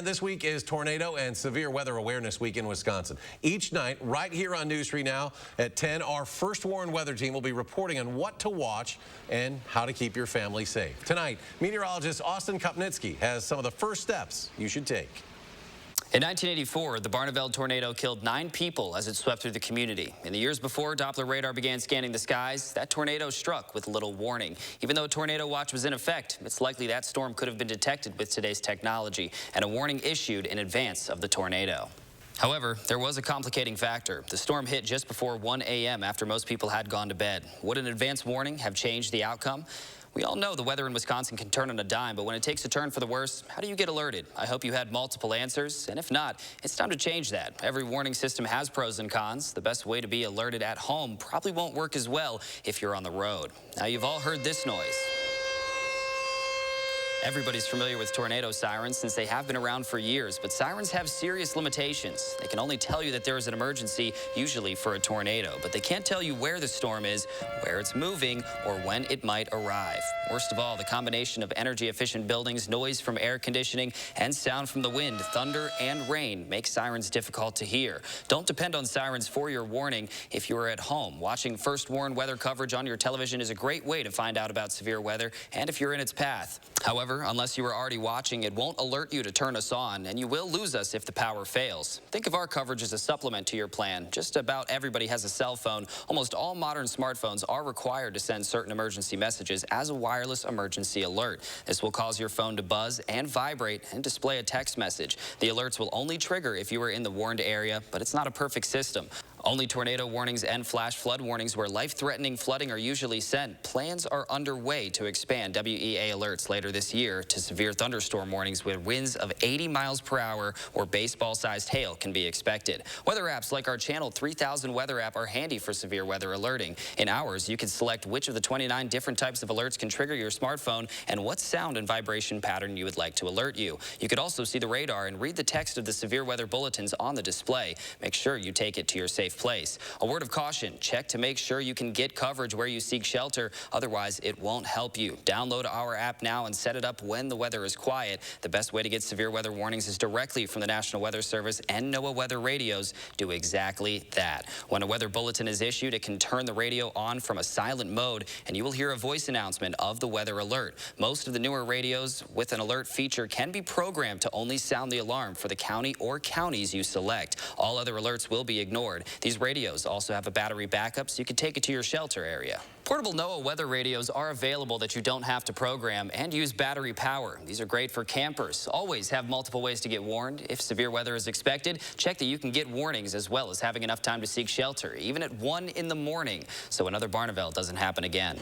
This week is Tornado and Severe Weather Awareness Week in Wisconsin. Each night, right here on News 3 Now at 10, our First Warn weather team will be reporting on what to watch and how to keep your family safe. Tonight, meteorologist Austin Kopnitsky has some of the first steps you should take. In 1984, the Barneveld tornado killed 9 people as it swept through the community. In the years before Doppler radar began scanning the skies, that tornado struck with little warning. Even though a tornado watch was in effect, it's likely that storm could have been detected with today's technology and a warning issued in advance of the tornado. However, there was a complicating factor. The storm hit just before 1 a.m. after most people had gone to bed. Would an advance warning have changed the outcome? We all know the weather in Wisconsin can turn on a dime, but when it takes a turn for the worse, how do you get alerted? I hope you had multiple answers, and if not, it's time to change that. Every warning system has pros and cons. The best way to be alerted at home probably won't work as well if you're on the road. Now, you've all heard this noise. Everybody's familiar with tornado sirens since they have been around for years, but sirens have serious limitations. They can only tell you that there is an emergency, usually for a tornado, but they can't tell you where the storm is, where it's moving, or when it might arrive. Worst of all, the combination of energy-efficient buildings, noise from air conditioning, and sound from the wind, thunder, and rain makes sirens difficult to hear. Don't depend on sirens for your warning if you are at home. Watching First Warn weather coverage on your television is a great way to find out about severe weather and if you're in its path. However, unless you are already watching, it won't alert you to turn us on, and you will lose us if the power fails. Think of our coverage as a supplement to your plan. Just about everybody has a cell phone. Almost all modern smartphones are required to send certain emergency messages as a wireless emergency alert. This will cause your phone to buzz and vibrate and display a text message. The alerts will only trigger if you are in the warned area, but it's not a perfect system. Only tornado warnings and flash flood warnings where life-threatening flooding are usually sent. Plans are underway to expand WEA alerts later this year to severe thunderstorm warnings with winds of 80 miles per hour or baseball-sized hail can be expected. Weather apps like our Channel 3000 weather app are handy for severe weather alerting. In ours, you can select which of the 29 different types of alerts can trigger your smartphone and what sound and vibration pattern you would like to alert you. You could also see the radar and read the text of the severe weather bulletins on the display. Make sure you take it to your safe place. A word of caution, check to make sure you can get coverage where you seek shelter. Otherwise, it won't help you. Download our app now and set it up when the weather is quiet. The best way to get severe weather warnings is directly from the National Weather Service, and Noaa weather radios do exactly that. When a weather bulletin is issued, it can turn the radio on from a silent mode, and you will hear a voice announcement of the weather alert. Most of the newer radios with an alert feature can be programmed to only sound the alarm for the county or counties you select. All other alerts will be ignored. These radios also have a battery backup, so you can take it to your shelter area. Portable Noaa weather radios are available that you don't have to program and use battery power. These are great for campers. Always have multiple ways to get warned. If severe weather is expected, check that you can get warnings as well as having enough time to seek shelter, even at 1 in the morning, so another Barneveld doesn't happen again.